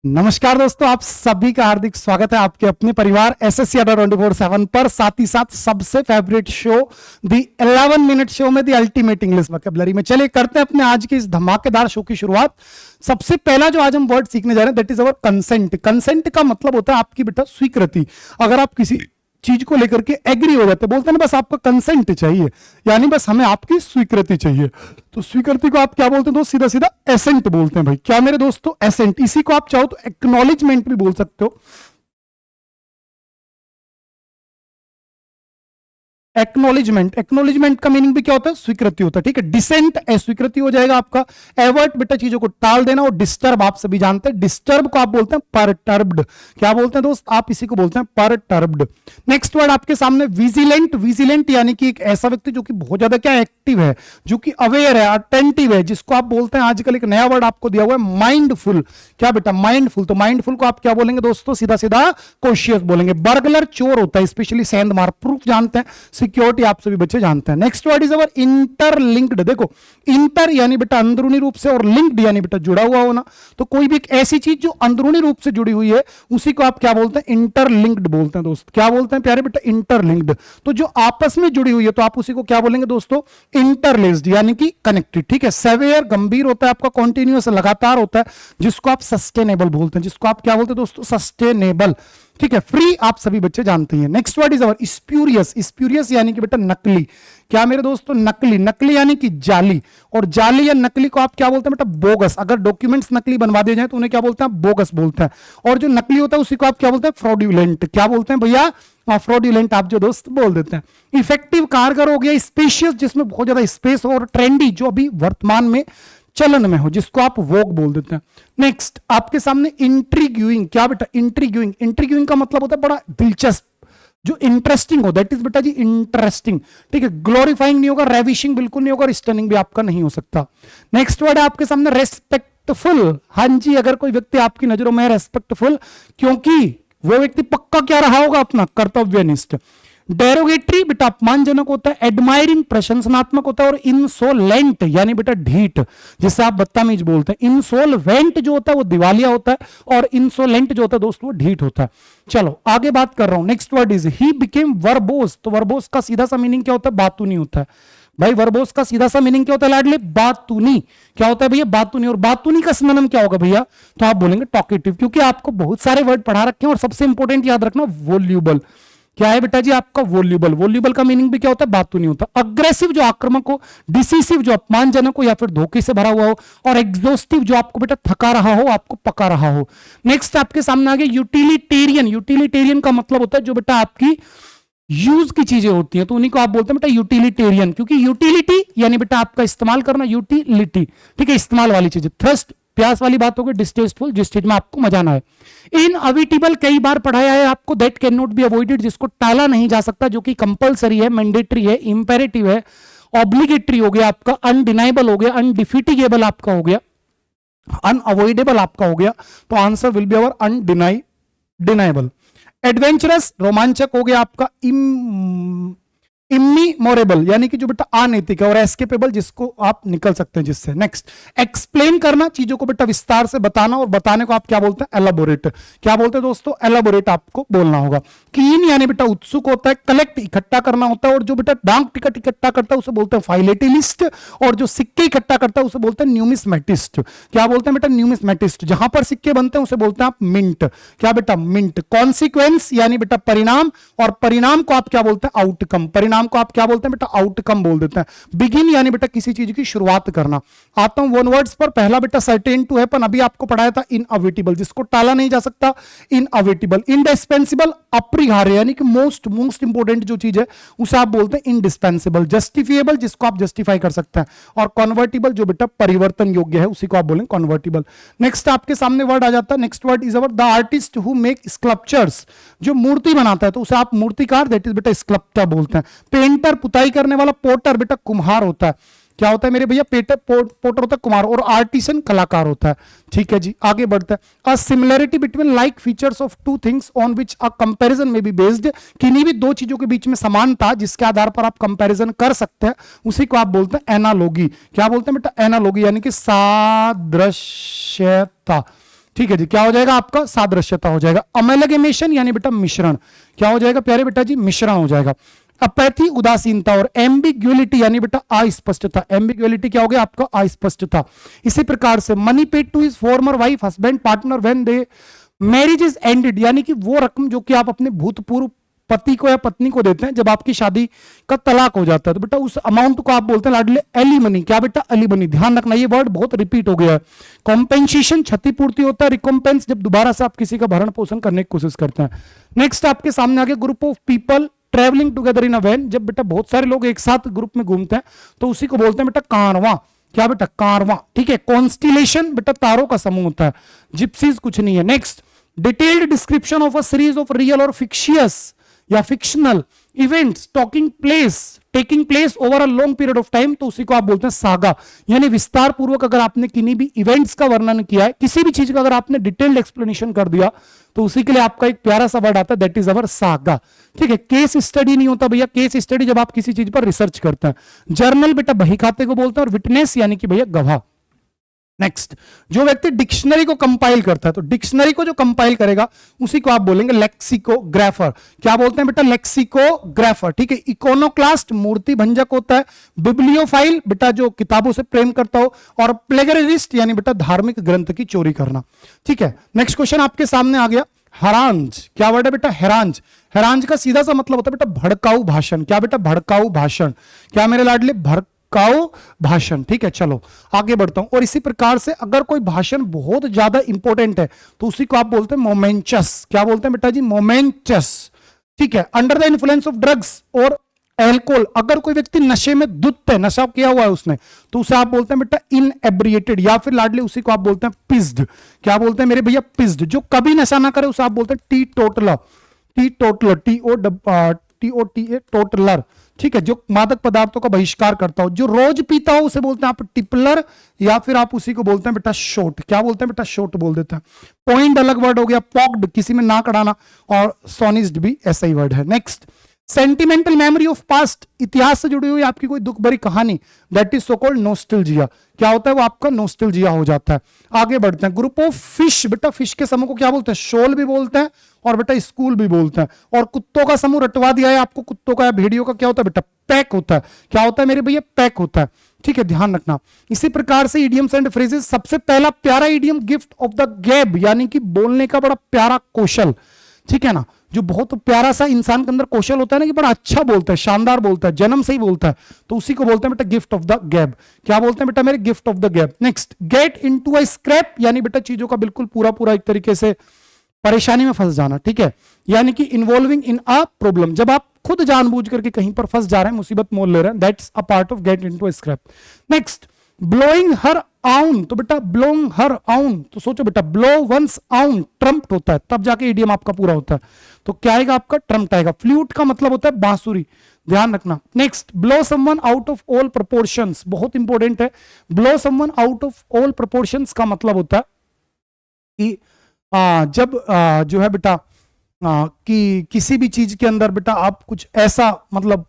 नमस्कार दोस्तों, आप सभी का हार्दिक स्वागत है आपके अपने परिवार एसएससी अड्डा 24/7 पर। साथ ही साथ सबसे फेवरेट शो दी 11 मिनट शो में दी अल्टीमेट इंग्लिश वोकैबुलरी में। चलिए करते हैं अपने आज के इस धमाकेदार शो की शुरुआत। सबसे पहला जो आज हम वर्ड सीखने जा रहे हैं that is our consent. Consent का मतलब होता है आपकी बेटा स्वीकृति। अगर आप किसी चीज को लेकर के एग्री हो जाते, बोलते हैं ना बस आपका कंसेंट चाहिए, यानी बस हमें आपकी स्वीकृति चाहिए। तो स्वीकृति को आप क्या बोलते हैं दोस्त? सीधा सीधा एसेंट बोलते हैं भाई। क्या मेरे दोस्तों? एसेंट। इसी को आप चाहो तो एक्नॉलेजमेंट भी बोल सकते हो। एक्नॉलेजमेंट, एक्नॉलेजमेंट का मीनिंग भी क्या होता है? स्वीकृति होता है। ठीक है, डिसेंट अस्वीकृति हो जाएगा आपका। एवर्ट बेटा चीजों को टाल देना। और डिस्टर्ब आप सभी जानते हैं, डिस्टर्ब को आप बोलते हैं परटर्ब्ड। क्या बोलते हैं दोस्त? आप इसी को बोलते हैं परटर्ब्ड। नेक्स्ट वर्ड आपके सामने विजिलेंट। विजिलेंट यानी कि एक ऐसा व्यक्ति जो कि बहुत ज्यादा क्या एक्टिव है, जो कि अवेयर है, अटेंटिव है, जिसको आप बोलते हैं आजकल एक नया वर्ड आपको दिया हुआ है माइंडफुल। क्या बेटा? माइंडफुल। तो माइंडफुल को आप क्या बोलेंगे दोस्तों? सीधा सीधा कॉशियस बोलेंगे। बर्गलर चोर होता है, स्पेशली सेंधमार। प्रूफ जानते हैं, सिक्योरिटी आप सभी बच्चे जानते हैं। Next word is our interlinked. देखो, इंटर यानी बेटा अंदरूनी रूप से, और लिंक्ड यानी बेटा जुड़ा हुआ होना। तो कोई भी एक ऐसी चीज जो अंदरूनी रूप से जुड़ी हुई है उसी को आप क्या बोलते हैं? इंटरलिंक्ड बोलते हैं दोस्त। क्या बोलते हैं प्यारे बेटा? इंटरलिंक्ड। तो जो आपस में जुड़ी हुई है तो आप उसी को क्या बोलेंगे दोस्तों? इंटरलेस्ड यानी कि कनेक्टेड। ठीक है, सेवियर गंभीर होता है आपका, कॉन्टिन्यूअस लगातार होता है, जिसको आप सस्टेनेबल बोलते हैं। जिसको आप क्या बोलते हैं दोस्तों? सस्टेनेबल। ठीक है, फ्री आप सभी बच्चे जानते हैं। Next word is our spurious. Spurious यानी कि बेटा नकली। क्या मेरे दोस्तों? नकली। नकली यानी कि जाली। और जाली या नकली को आप क्या बोलते हैं बेटा? बोगस। अगर डॉक्यूमेंट्स नकली बनवा दिए जाए तो उन्हें क्या बोलते हैं? बोगस बोलते हैं। और जो नकली होता है उसी को आप क्या बोलते हैं? फ्रॉड्यूलेंट। क्या बोलते हैं भैया? फ्रॉड्यूलेंट आप जो दोस्त बोल देते हैं। इफेक्टिव कारगर हो गया। स्पेशियस जिसमें बहुत ज्यादा स्पेस हो। और ट्रेंडी जो अभी वर्तमान में चलन में हो, जिसको आप वोग बोल देते हैं। नेक्स्ट आपके सामने इंट्रीग्यूइंग। क्या बेटा? इंट्रीग्यूइंग। इंट्रीग्यूइंग का मतलब होता है बड़ा दिलचस्प, जो इंटरेस्टिंग हो, दैट इज बेटा जी इंटरेस्टिंग। ठीक है, ग्लोरीफाइंग नहीं होगा, रेविशिंग बिल्कुल नहीं होगा, और स्टनिंग भी आपका नहीं हो सकता। नेक्स्ट वर्ड है आपके सामने रेस्पेक्टफुल। हाँ जी, अगर कोई व्यक्ति आपकी नजरों में है रेस्पेक्टफुल, क्योंकि वो व्यक्ति पक्का क्या रहा होगा? अपना कर्तव्यनिष्ठ। डेरोगेटरी बेटा अपमानजनक होता है। एडमायरिंग प्रशंसनात्मक होता है। और इंसोलेंट यानी बेटा ढीठ, जिसे आप बदतमीज बोलते हैं। इंसोलवेंट जो होता है वो दिवालिया होता है, और इंसोलेंट जो होता है दोस्तों वो ढीठ होता है। चलो आगे बात कर रहा हूं। Next word is he became verbose. तो वर्बोस का सीधा सा मीनिंग क्या होता है? बातूनी होता है भाई। वर्बोस का सीधा सा मीनिंग क्या होता है लाडले? बातूनी। क्या होता है भैया? बातूनी। और बातूनी का सिनोनिम क्या होगा भैया? तो आप बोलेंगे टॉकेटिव, क्योंकि आपको बहुत सारे वर्ड पढ़ा रखे हैं। और सबसे इंपॉर्टेंट याद रखना, वोल्यूबल। क्या है बेटा जी आपका? वोल्यूबल। वोल्यूबल का मीनिंग भी क्या होता है? बातूनी होता है। अग्रेसिव जो आक्रामक हो, डिसिसिव जो अपमानजनक हो या फिर धोखे से भरा हुआ हो, और एग्जॉस्टिव जो आपको बेटा थका रहा हो, आपको पका रहा हो। नेक्स्ट आपके सामने आ गया यूटिलिटेरियन। यूटिलिटेरियन का मतलब होता है जो बेटा आपकी यूज की चीजें होती हैं, तो उन्हीं को आप बोलते हैं बेटा यूटिलिटेरियन। क्योंकि यूटिलिटी यानी बेटा आपका इस्तेमाल करना, यूटिलिटी। ठीक है, इस्तेमाल वाली चीजें। थ्रस्ट प्यास वाली बात होगी। डिस्टेस्टफुल जिस चीज में आपको मजा ना है। इनअविटेबल कई बार पढ़ाया है आपको। That can not be avoided, जिसको टाला नहीं जा सकता, जो कि कंपलसरी है, मैंडेटरी है, इंपेरेटिव है। ऑब्लिगेटरी हो गया आपका। अनडिनाइबल हो गया। अनडिफिटिगेबल आपका हो गया। अनअवॉइडेबल आपका हो गया। तो answer will be our undeniable. Adventurous रोमांचक हो गया आपका। इमीमोरेबल यानी कि जो बेटा अनैतिक है। और एस्केपेबल जिसको आप निकल सकते हैं जिससे। नेक्स्ट एक्सप्लेन करना, चीजों को बेटा विस्तार से बताना, और बताने को आप क्या बोलते हैं? एलाबोरेट। क्या बोलते हैं दोस्तों? एलाबोरेट आपको बोलना होगा। कीन यानी बेटा उत्सुक होता है। कलेक्ट इकट्ठा करना होता है। और जो बेटा डाक टिकट इकट्ठा करता है उसे बोलते हैं फाइलेटिलिस्ट। और जो सिक्के इकट्ठा करता है उसे बोलते हैं न्यूमिस्मेटिस्ट। क्या बोलते हैं बेटा? न्यूमिस्मेटिस्ट। जहां पर सिक्के बनते हैं उसे बोलते हैं आप मिंट। क्या बेटा? मिंट। कॉन्सिक्वेंस यानी बेटा परिणाम। और परिणाम को आप क्या बोलते हैं? आउटकम। परिणाम को आप क्या बोलते हैं बेटा? आउटकम बोल देते हैं। बिगिन यानी बेटा किसी चीज की शुरुआत करना। आता हूं वन वर्ड्स पर। पहला बेटा सर्टेन टू हैपन, अभी आपको पढ़ाया था इनअविटेबल, जिसको टाला नहीं जा सकता, इनअविटेबल। इंडिस्पेंसिबल अपरिहार्य यानी कि मोस्ट इंपोर्टेंट जो चीज है उसे आप बोलते हैं इंडिस्पेंसिबल। जस्टिफिएबल जिसको आप जस्टिफाई कर सकते हैं। और कन्वर्टिबल जो बेटा परिवर्तन योग्य है उसी को आप बोलेंगे कन्वर्टिबल। नेक्स्ट आपके सामने वर्ड आ जाता है। Next word is our the artist who make sculptures. जो मूर्ति बनाता है तो उसे आप मूर्तिकार, दैट इज बेटा स्कल्प्टर बोलते हैं। पेंटर पुताई करने वाला। पोटर बेटा कुम्हार होता है। क्या होता है मेरे भैया? पोटर होता है कुमार। और आर्टिसन कलाकार होता है। ठीक है जी, आगे बढ़ते हैं। A similarity between like features of two things on which a comparison में बी बेस्ड। किन्हीं भी दो चीजों के बीच में समानता जिसके आधार पर आप कंपैरिजन कर सकते हैं उसी को आप बोलते हैं एनालॉगी। क्या बोलते हैं बेटा? एनालॉगी यानी कि सादृश्यता। ठीक है जी, क्या हो जाएगा आपका सादृश्यता हो जाएगा। अमेलगमेशन यानी बेटा मिश्रण, क्या हो जाएगा प्यारे बेटा जी, मिश्रण हो जाएगा। अपैथी उदासीनता, और एम्बिग्युलिटी यानी बेटा अस्पष्टता, एम्बिग्युलिटी क्या हो गया आपका अस्पष्टता। इसी प्रकार से money paid to his former wife husband partner when they marriage is ended, यानी कि वो रकम जो कि आप अपने भूतपूर्व पति को या पत्नी को देते हैं जब आपकी शादी का तलाक हो जाता है, तो बेटा उस अमाउंट को आप बोलते हैं लाडले एलिमनी, क्या बेटा एलिमनी। ध्यान रखना ये वर्ड बहुत रिपीट हो गया है। कॉम्पेंसेशन क्षतिपूर्ति होता है, रिकॉम्पेंस जब दोबारा से आप किसी का भरण पोषण करने की कोशिश करते हैं। नेक्स्ट आपके सामने आ गया group of people travelling together in a van, जब बेटा बहुत सारे लोग एक साथ ग्रुप में घूमते हैं तो उसी को बोलते हैं बेटा कारवां, क्या बेटा कारवां, ठीक है। कॉन्स्टिलेशन बेटा तारों का समूह होता है, जिप्सीज कुछ नहीं है। Next detailed description of a series of real और फिक्शियस या fictional events taking place over a long period of time, तो उसी को आप बोलते हैं सागा। यानी विस्तार पूर्वक अगर आपने किन्हीं भी इवेंट्स का वर्णन किया है, किसी भी चीज का अगर आपने डिटेल्ड एक्सप्लेनेशन कर दिया, तो उसी के लिए आपका एक प्यारा सा वर्ड आता है, दैट इज अवर सागा, ठीक है। केस स्टडी नहीं होता भैया, केस स्टडी जब आप किसी चीज पर रिसर्च करते हैं। जर्नल बेटा बही खाते को बोलते हैं, और विटनेस यानी कि भैया गवाह। नेक्स्ट, जो व्यक्ति डिक्शनरी को कंपाइल करता है, तो डिक्शनरी को जो कंपाइल करेगा उसी को आप बोलेंगे लेक्सिकोग्राफर, क्या बोलते हैं बेटा लेक्सिकोग्राफर, ठीक है। इकोनोक्लास्ट मूर्ति भंजक होता है। बिब्लियोफाइल बेटा जो किताबों से प्रेम करता हो, और प्लेगरिस्ट यानी बेटा धार्मिक ग्रंथ की चोरी करना, ठीक है। नेक्स्ट क्वेश्चन आपके सामने आ गया, हरांज, क्या वर्ड है बेटा हैरांज। हैरांज का सीधा सा मतलब होता है बेटा भड़काऊ भाषण, क्या बेटा भड़काऊ भाषण, क्या मेरे लाडले भड़काऊ भाषण, ठीक है। चलो आगे बढ़ता हूं। और इसी प्रकार से अगर कोई भाषण बहुत ज्यादा इंपॉर्टेंट है तो उसी को आप बोलते हैं मोमेंचस, क्या बोलते हैं बेटा जी मोमेंचस, ठीक है। Under the influence of drugs और एल्कोहल, अगर कोई व्यक्ति नशे में धुत है, नशा किया हुआ है उसने, तो उसे आप बोलते हैं बेटा इनएब्रिएटेड, या फिर लाडले उसी को आप बोलते हैं पिस्ड, क्या बोलते हैं मेरे भैया पिस्ड। जो कभी नशा ना करे उसे आप बोलते हैं टी टोटलर, TOTA टोटलर, ठीक है। जो मादक पदार्थों का बहिष्कार करता हो, जो रोज पीता हो उसे बोलते हैं आप टिपलर, या फिर आप उसी को बोलते हैं बेटा शॉट, क्या बोलते हैं बेटा शॉट बोल देते हैं। पॉइंट अलग वर्ड हो गया, पॉक्ड किसी में नाक अड़ाना, और सोनिज्ड भी ऐसा ही वर्ड है। Next, sentimental memory of past, इतिहास से जुड़ी हुई आपकी कोई दुख भरी कहानी, that is so called nostalgia, क्या होता है वो आपका नोस्टैल्जिया हो जाता है। आगे बढ़ते हैं, ग्रुप ऑफ फिश, बेटा फिश के समूह को क्या बोलते हैं, शोल भी बोलते हैं, और बेटा स्कूल भी बोलते हैं। और कुत्तों का समूह रटवा दिया है आपको, कुत्तों का या भेड़ियों का क्या होता है बेटा पैक होता है, क्या होता है मेरे भैया पैक होता है, ठीक है, ध्यान रखना। इसी प्रकार से इडियम्स एंड फ्रेजेस, सबसे पहला प्यारा इडियम गिफ्ट ऑफ द गैब, यानी कि बोलने का बड़ा प्यारा कौशल, ठीक है ना। जो बहुत प्यारा सा इंसान के अंदर कौशल होता है ना, कि बड़ा अच्छा बोलता है, शानदार बोलता है, जन्म से ही बोलता है, तो उसी को बोलते हैं बेटा गिफ्ट ऑफ द गैब, क्या बोलते हैं बेटा मेरे गिफ्ट ऑफ द गैब। Next, gate into a scrap, यानी बेटा चीजों का बिल्कुल पूरा पूरा एक तरीके से परेशानी में फंस जाना, ठीक है। यानी कि इन्वॉल्विंग इन अ प्रॉब्लम, जब आप खुद जानबूझ करके कहीं पर फंस जा रहे हैं, मुसीबत मोल ले रहे हैं, that's a part of get into a scrap. Next, blowing her own, तो बेटा ब्लोइंग हर आउन, तो सोचो बेटा ब्लो वंस आउन ट्रम्प्ट होता है, तब जाके इडियम आपका पूरा होता है, तो क्या आएगा आपका ट्रम्प्ट आएगा। फ्लूट का मतलब होता है बांसुरी, ध्यान रखना। Next, blow someone out of all proportions, बहुत इंपॉर्टेंट है। Blow someone out of all proportions का मतलब होता है कि जब जो है बेटा कि किसी भी चीज के अंदर बेटा आप कुछ ऐसा मतलब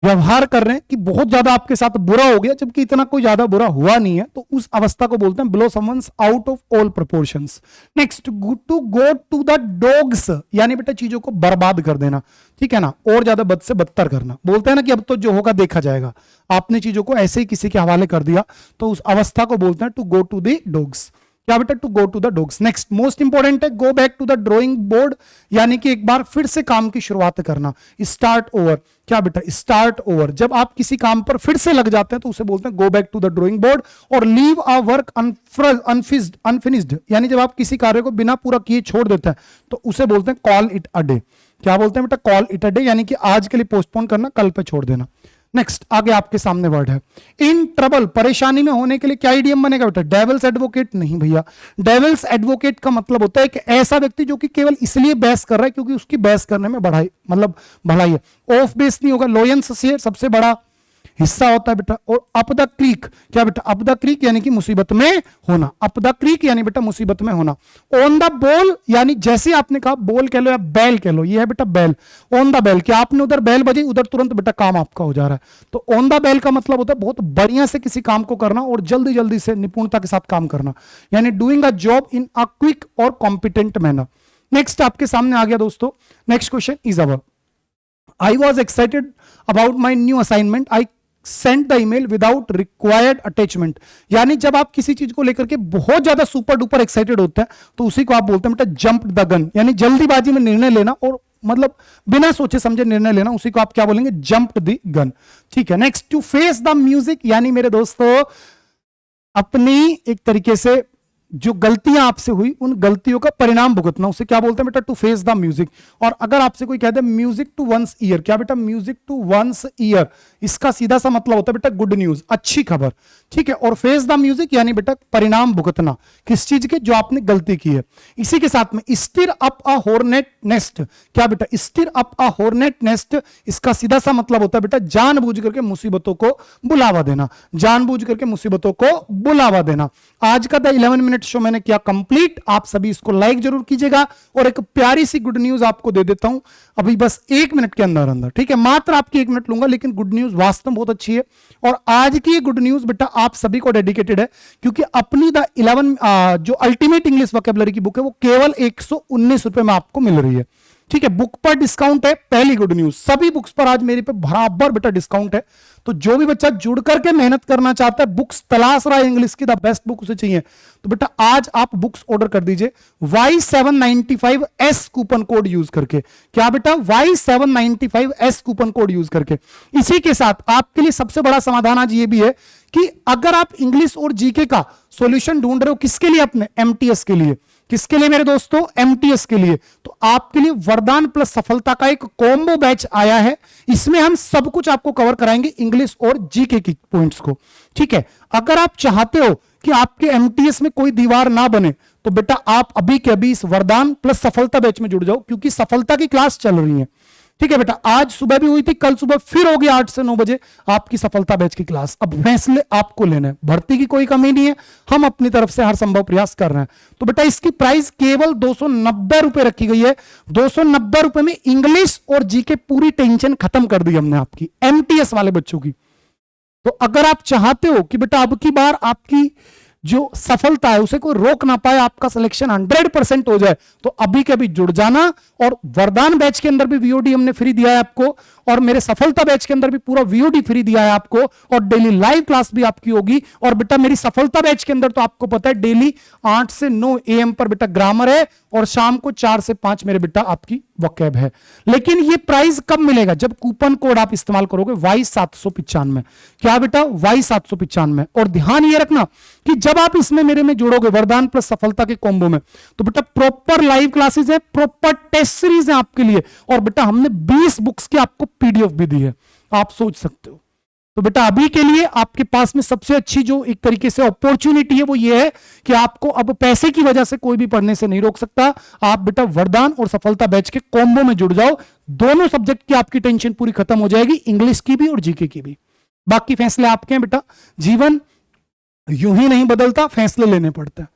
व्यवहार कर रहे हैं कि बहुत ज्यादा आपके साथ बुरा हो गया, जबकि इतना कोई ज्यादा बुरा हुआ नहीं है, तो उस अवस्था को बोलते हैं blow someone's out of all proportions. Next, to go to the dogs, यानी बेटा चीजों को बर्बाद कर देना, ठीक है ना, और ज्यादा बद से बदतर करना। बोलते हैं ना कि अब तो जो होगा देखा जाएगा, आपने चीजों को ऐसे ही किसी के हवाले कर दिया, तो उस अवस्था को बोलते हैं to go to the dogs, क्या बेटा to go to the dogs. Next, most important है, go back to the drawing board, यानी कि एक बार फिर से काम की शुरुआत करना। स्टार्ट ओवर, क्या बेटा स्टार्ट ओवर, जब आप किसी काम पर फिर से लग जाते हैं तो उसे बोलते हैं go back to the drawing board. और लीव अ वर्क अनफिनिश्ड, यानी जब आप किसी कार्य को बिना पूरा किए छोड़ देते हैं तो उसे बोलते हैं कॉल इट अ डे, क्या बोलते हैं बेटा कॉल इट अ डे, यानी कि आज के लिए पोस्टपोन करना, कल पे छोड़ देना। नेक्स्ट, आगे आपके सामने वर्ड है इन ट्रबल, परेशानी में होने के लिए क्या इडियम बनेगा बेटा डेविल्स एडवोकेट, नहीं भैया। डेविल्स एडवोकेट का मतलब होता है कि ऐसा व्यक्ति जो कि केवल इसलिए बहस कर रहा है क्योंकि उसकी बहस करने में बढ़ाई मतलब भलाई है। ऑफ बेस नहीं होगा। लोयंस शेयर, सबसे बड़ा हिस्सा होता है बेटा। और अप द क्रीक, क्या बेटा, अप द क्रीक यानी कि मुसीबत में होना, अप द क्रीक यानी बेटा मुसीबत में होना। ऑन द बॉल यानी जैसे आपने कहा बॉल कह लो या बैल कह लो, ये है बेटा बैल, ऑन द बैल, क्या आपने उधर बैल बजी उधर तुरंत बेटा काम आपका हो जा रहा है। तो ऑन द बैल का मतलब होता है बहुत बढ़िया से किसी काम को करना और जल्दी जल्दी से निपुणता के साथ काम करना, यानी doing a job in a quick और कॉम्पिटेंट मैनर। नेक्स्ट आपके सामने आ गया दोस्तों, next question is our, I was excited about my new assignment. I sent the email without required attachment. यानी जब आप किसी चीज को लेकर के बहुत ज्यादा सुपर डुपर एक्साइटेड होते हैं तो उसी को आप बोलते हैं बेटा जंप द गन, यानी जल्दीबाजी में निर्णय लेना और मतलब बिना सोचे समझे निर्णय लेना, उसी को आप क्या बोलेंगे, जंप द गन। ठीक है, next, to face the music, यानी मेरे दोस्तों अपनी एक तरीके से जो गलतियां आपसे हुई उन गलतियों का परिणाम भुगतना, उसे क्या बोलते हैं बेटा, टू फेस द म्यूजिक। और अगर आपसे कोई कहते हैं म्यूजिक टू वंस ईयर, क्या बेटा, म्यूजिक टू वंस ईयर, इसका सीधा सा मतलब होता है बेटा गुड न्यूज, अच्छी खबर। ठीक है, और फेस द म्यूजिक यानी बेटा परिणाम भुगतना, किस चीज के, जो आपने गलती की है। इसी के साथ में स्टिर अप अ हॉर्नेट नेस्ट, क्या बेटा, स्टिर अप अ हॉर्नेट नेस्ट, इसका सीधा सा मतलब होता है बेटा जानबूझ करके मुसीबतों को बुलावा देना, जानबूझ करके मुसीबतों को बुलावा देना। आज का द 11 मिनट शो मैंने किया कंप्लीट, आप सभी इसको लाइक जरूर कीजिएगा और एक प्यारी सी गुड न्यूज आपको दे देता हूं अभी बस 1 मिनट के अंदर अंदर। ठीक है, मात्र आपकी 1 मिनट लूंगा, लेकिन गुड न्यूज वास्तव में बहुत अच्छी है। और आज की गुड न्यूज बेटा आप सभी को डेडिकेटेड है, क्योंकि अपनी द 11 जो अल्टीमेट इंग्लिश वोकैबुलरी की बुक है वो केवल 119 रुपए में आपको मिल रही है। ठीक है, बुक पर डिस्काउंट है, पहली गुड न्यूज, सभी बुक्स पर आज मेरे पे बराबर बेटा डिस्काउंट है। तो जो भी बच्चा जुड़ करके मेहनत करना चाहता है, बुक्स तलाश रहा है इंग्लिश की, द बेस्ट बुक उसे चाहिए, तो बेटा आज आप बुक्स ऑर्डर कर दीजिए Y795S कूपन कोड यूज करके। क्या बेटा, Y795S कूपन कोड यूज करके। इसी के साथ आपके लिए सबसे बड़ा समाधान आज ये भी है कि अगर आप इंग्लिश और जीके का सॉल्यूशन ढूंढ रहे हो, किसके लिए, अपने एमटीएस के लिए, किसके लिए मेरे दोस्तों, एमटीएस के लिए, तो आपके लिए वरदान प्लस सफलता का एक कॉम्बो बैच आया है। इसमें हम सब कुछ आपको कवर कराएंगे, इंग्लिश और जीके की पॉइंट्स को। ठीक है, अगर आप चाहते हो कि आपके एमटीएस में कोई दीवार ना बने, तो बेटा आप अभी के अभी इस वरदान प्लस सफलता बैच में जुड़ जाओ, क्योंकि सफलता की क्लास चल रही है। ठीक है बेटा, आज सुबह भी हुई थी, कल सुबह फिर होगी 8 से 9 बजे आपकी सफलता बैच की क्लास। अब फैसले आपको लेने हैं, भर्ती की कोई कमी नहीं है, हम अपनी तरफ से हर संभव प्रयास कर रहे हैं। तो बेटा इसकी प्राइस केवल 290 रुपए रखी गई है। 290 रुपए में इंग्लिश और जीके पूरी टेंशन खत्म कर दी हमने आपकी, एमटीएस वाले बच्चों की। तो अगर आप चाहते हो कि बेटा अब की बार आपकी जो सफलता है उसे कोई रोक ना पाए, आपका सिलेक्शन 100% हो जाए, तो अभी के अभी जुड़ जाना। और वरदान बैच के अंदर भी वीओडी हमने फ्री दिया है आपको, और मेरे सफलता बैच के अंदर भी पूरा वीओडी फ्री दिया है आपको, और डेली लाइव क्लास भी आपकी होगी। और बेटा मेरी सफलता बैच के अंदर तो आपको पता है डेली 8 से 9 AM पर बेटा ग्रामर है, और शाम को 4 से 5 मेरे बेटा आपकी वोकैब है। लेकिन ये प्राइस कब मिलेगा, जब कूपन कोड आप इस्तेमाल करोगे Y795। क्या बेटा, Y795। और ध्यान ये रखना कि जब आप इसमें मेरे में जुड़ोगे वरदान प्लस सफलता के कॉम्बो में, तो बेटा प्रॉपर लाइव क्लासेस है, प्रॉपर टेस्ट सीरीज है आपके लिए, और बेटा हमने 20 बुक्स की आपको पीडीएफ भी दी है, आप सोच सकते हो। तो बेटा अभी के लिए आपके पास में सबसे अच्छी जो एक तरीके से अपॉर्चुनिटी है वो ये है कि आपको अब पैसे की वजह से कोई भी पढ़ने से नहीं रोक सकता। आप बेटा वरदान और सफलता बैच के कॉम्बो में जुड़ जाओ, दोनों सब्जेक्ट की आपकी टेंशन पूरी खत्म हो जाएगी, इंग्लिश की भी और जीके की भी। बाकी फैसले आपके हैं बेटा, जीवन यूं ही नहीं बदलता, फैसले लेने पड़ते हैं।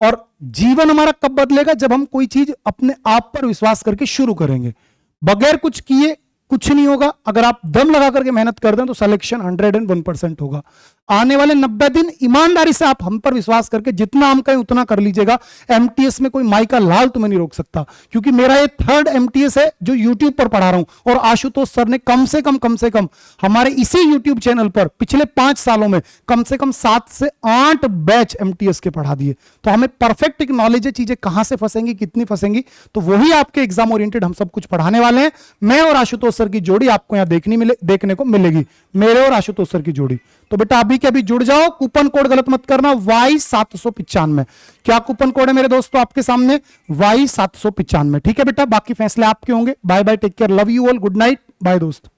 और जीवन हमारा कब बदलेगा, जब हम कोई चीज अपने आप पर विश्वास करके शुरू करेंगे। बगैर कुछ किए कुछ नहीं होगा। अगर आप दम लगा करके मेहनत कर दें तो सिलेक्शन 101% होगा। आने वाले 90 दिन ईमानदारी से आप हम पर विश्वास करके जितना हम कहें उतना कर लीजिएगा। एमटीएस में कोई माई का लाल तुम्हें नहीं रोक सकता, क्योंकि मेरा ये 3rd एमटीएस है जो यूट्यूब पर पढ़ा रहा हूं, और आशुतोष सर ने कम से कम हमारे इसी यूट्यूब चैनल पर पिछले 5 सालों में कम से कम 7 से 8 बैच एमटीएस के पढ़ा दिए। तो हमें परफेक्ट एक नॉलेज है, चीजें कहां से फंसेंगी, कितनी फंसेंगी, तो वही आपके एग्जाम ओरिएंटेड हम सब कुछ पढ़ाने वाले हैं। मैं और आशुतोष सर की जोड़ी आपको यहां देखने को मिलेगी, मेरे और आशुतोष सर की जोड़ी। तो बेटा अभी के अभी जुड़ जाओ, कूपन कोड गलत मत करना, Y795। क्या कूपन कोड है मेरे दोस्तों आपके सामने, Y795। ठीक है बेटा, बाकी फैसले आपके होंगे। Bye bye, take care, love you all, good night, bye दोस्त।